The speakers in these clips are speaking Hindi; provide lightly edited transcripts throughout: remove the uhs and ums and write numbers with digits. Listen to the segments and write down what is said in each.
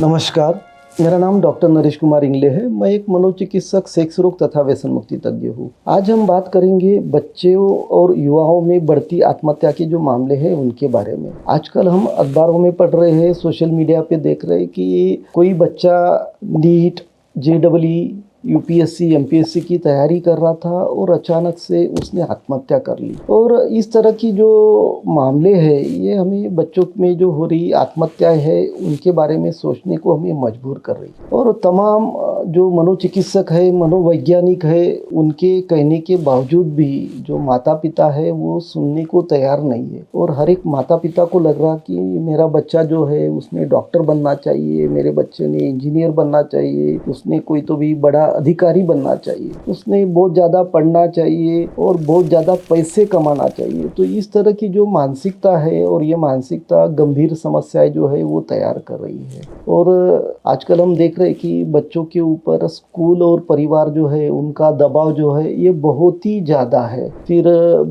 नमस्कार, मेरा नाम डॉक्टर नरेश कुमार इंगले है। मैं एक मनोचिकित्सक, सेक्स रोग तथा व्यसन मुक्ति तज्ञ हूँ। आज हम बात करेंगे बच्चों और युवाओं में बढ़ती आत्महत्या के जो मामले हैं उनके बारे में। आजकल हम अखबारों में पढ़ रहे हैं, सोशल मीडिया पे देख रहे हैं कि कोई बच्चा नीट, जेईई, यूपीएससी, एमपीएससी की तैयारी कर रहा था और अचानक से उसने आत्महत्या कर ली। और इस तरह की जो मामले हैं ये हमें बच्चों में जो हो रही आत्महत्याएं है उनके बारे में सोचने को हमें मजबूर कर रही है। और तमाम जो मनोचिकित्सक है, मनोवैज्ञानिक है, उनके कहने के बावजूद भी जो माता पिता है वो सुनने को तैयार नहीं है। और हर एक माता पिता को लग रहा कि मेरा बच्चा जो है उसने डॉक्टर बनना चाहिए, मेरे बच्चे ने इंजीनियर बनना चाहिए, उसने कोई तो भी बड़ा अधिकारी बनना चाहिए, उसने बहुत ज़्यादा पढ़ना चाहिए और बहुत ज़्यादा पैसे कमाना चाहिए। तो इस तरह की जो मानसिकता है और ये मानसिकता गंभीर समस्याएं जो है वो तैयार कर रही है। और आजकल हम देख रहे हैं कि बच्चों के ऊपर स्कूल और परिवार जो है उनका दबाव जो है ये बहुत ही ज़्यादा है। फिर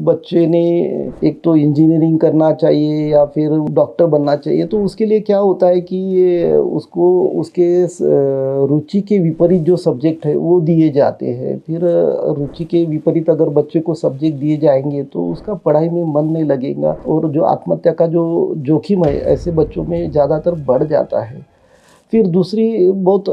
बच्चे ने एक तो इंजीनियरिंग करना चाहिए या फिर डॉक्टर बनना चाहिए, तो उसके लिए क्या होता है कि उसको उसके रुचि के विपरीत जो सब्जेक्ट है वो दिए जाते हैं। फिर रुचि के विपरीत अगर बच्चे को सब्जेक्ट दिए जाएंगे तो उसका पढ़ाई में मन नहीं लगेगा और जो आत्महत्या का जो जोखिम है ऐसे बच्चों में ज़्यादातर बढ़ जाता है। फिर दूसरी बहुत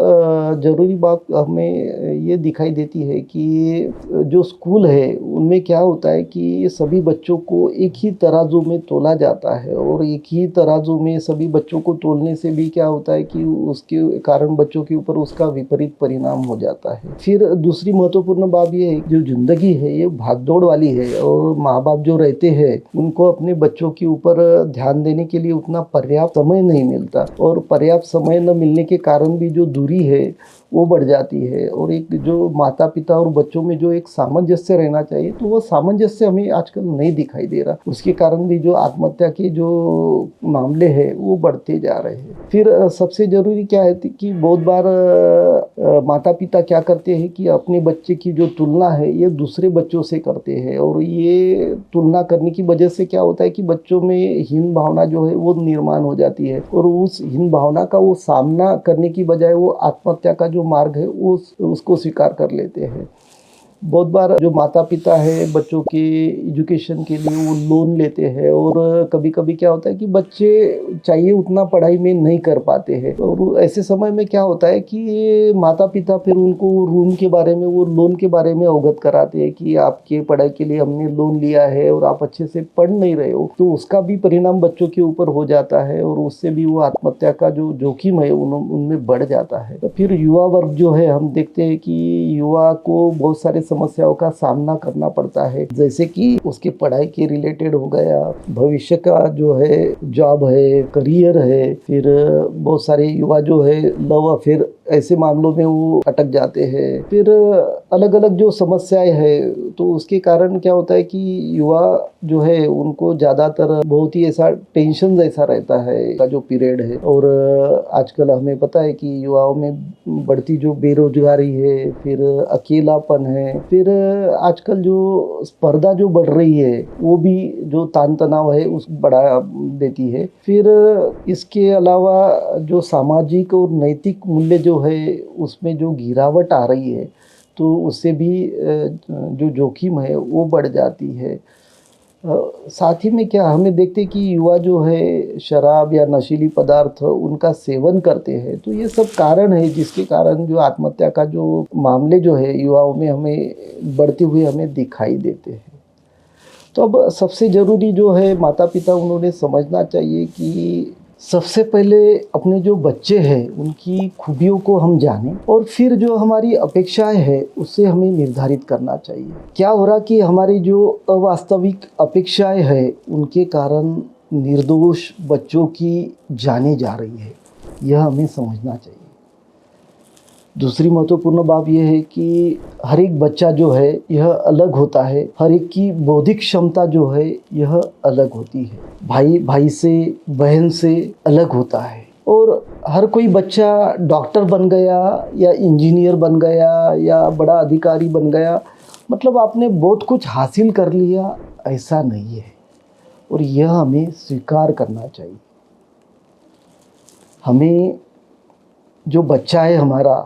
ज़रूरी बात हमें ये दिखाई देती है कि जो स्कूल है उनमें क्या होता है कि सभी बच्चों को एक ही तराजू में तोला जाता है और एक ही तराजू में सभी बच्चों को तोलने से भी क्या होता है कि उसके कारण बच्चों के ऊपर उसका विपरीत परिणाम हो जाता है। फिर दूसरी महत्वपूर्ण बात ये है जो ज़िंदगी है ये भागदौड़ वाली है और माँ बाप जो रहते हैं उनको अपने बच्चों के ऊपर ध्यान देने के लिए उतना पर्याप्त समय नहीं मिलता और पर्याप्त समय न मिलने के कारण भी जो दूरी है वो बढ़ जाती है। और एक जो माता पिता और बच्चों में जो एक सामंजस्य रहना चाहिए तो वो सामंजस्य हमें आजकल नहीं दिखाई दे रहा। उसके कारण भी जो आत्महत्या के जो मामले हैं वो बढ़ते जा रहे हैं। फिर सबसे ज़रूरी क्या है कि बहुत बार माता पिता क्या करते हैं कि अपने बच्चे की जो तुलना है ये दूसरे बच्चों से करते हैं और ये तुलना करने की वजह से क्या होता है कि बच्चों में हीन भावना जो है वो निर्माण हो जाती है और उस हीन भावना का वो सामना करने की बजाय वो आत्महत्या का जो मार्ग है उसको स्वीकार कर लेते हैं। बहुत बार जो माता पिता है बच्चों के एजुकेशन के लिए वो लोन लेते हैं और कभी कभी क्या होता है कि बच्चे चाहिए उतना पढ़ाई में नहीं कर पाते हैं और ऐसे समय में क्या होता है कि माता पिता फिर उनको रूम के बारे में, वो लोन के बारे में अवगत कराते हैं कि आपके पढ़ाई के लिए हमने लोन लिया है और आप अच्छे से पढ़ नहीं रहे हो। तो उसका भी परिणाम बच्चों के ऊपर हो जाता है और उससे भी वो आत्महत्या का जो जोखिम है उनमें बढ़ जाता है। तो फिर युवा वर्ग जो है हम देखते हैं कि युवा को बहुत सारे समस्याओं का सामना करना पड़ता है, जैसे कि उसके पढ़ाई के रिलेटेड हो गया, भविष्य का जो है जॉब है, करियर है। फिर बहुत सारे युवा जो है लव अफेयर ऐसे मामलों में वो अटक जाते हैं। फिर अलग अलग जो समस्याएं है तो उसके कारण क्या होता है कि युवा जो है उनको ज़्यादातर बहुत ही ऐसा टेंशन जैसा रहता है का जो पीरियड है। और आजकल हमें पता है कि युवाओं में बढ़ती जो बेरोजगारी है, फिर अकेलापन है, फिर आजकल जो स्पर्धा जो बढ़ रही है वो भी जो तान तनाव है उस बढ़ा देती है। फिर इसके अलावा जो सामाजिक और नैतिक मूल्य जो है उसमें जो गिरावट आ रही है तो उससे भी जो जोखिम है वो बढ़ जाती है। साथ ही में क्या हमें देखते हैं कि युवा जो है शराब या नशीली पदार्थ उनका सेवन करते हैं। तो ये सब कारण है जिसके कारण जो आत्महत्या का जो मामले जो है युवाओं में हमें बढ़ते हुए हमें दिखाई देते हैं। तो अब सबसे ज़रूरी जो है माता पिता उन्होंने समझना चाहिए कि सबसे पहले अपने जो बच्चे हैं उनकी खूबियों को हम जानें और फिर जो हमारी अपेक्षाएं हैं उससे हमें निर्धारित करना चाहिए। क्या हो रहा कि हमारी जो अवास्तविक अपेक्षाएं हैं उनके कारण निर्दोष बच्चों की जाने जा रही है, यह हमें समझना चाहिए। दूसरी महत्वपूर्ण बात यह है कि हर एक बच्चा जो है यह अलग होता है, हर एक की बौद्धिक क्षमता जो है यह अलग होती है, भाई भाई से, बहन से अलग होता है। और हर कोई बच्चा डॉक्टर बन गया या इंजीनियर बन गया या बड़ा अधिकारी बन गया मतलब आपने बहुत कुछ हासिल कर लिया, ऐसा नहीं है। और यह हमें स्वीकार करना चाहिए। हमें जो बच्चा है हमारा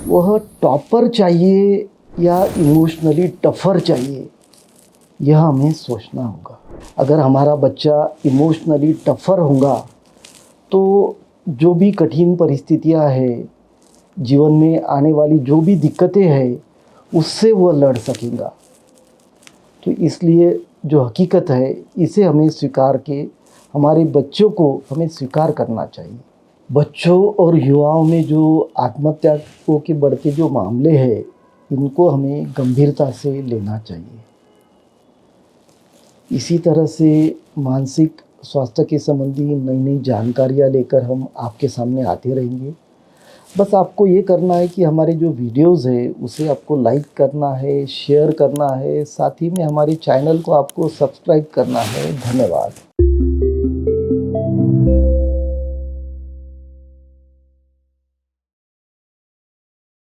वह टॉपर चाहिए या इमोशनली टफर चाहिए, यह हमें सोचना होगा। अगर हमारा बच्चा इमोशनली टफर होगा तो जो भी कठिन परिस्थितियां हैं, जीवन में आने वाली जो भी दिक्कतें हैं, उससे वह लड़ सकेगा। तो इसलिए जो हकीकत है इसे हमें स्वीकार के हमारे बच्चों को हमें स्वीकार करना चाहिए। बच्चों और युवाओं में जो आत्महत्याओं के बढ़ते जो मामले हैं, इनको हमें गंभीरता से लेना चाहिए। इसी तरह से मानसिक स्वास्थ्य के संबंधी नई नई जानकारियाँ लेकर हम आपके सामने आते रहेंगे। बस आपको ये करना है कि हमारे जो वीडियोज़ है उसे आपको लाइक करना है, शेयर करना है, साथ ही में हमारे चैनल को आपको सब्सक्राइब करना है। धन्यवाद।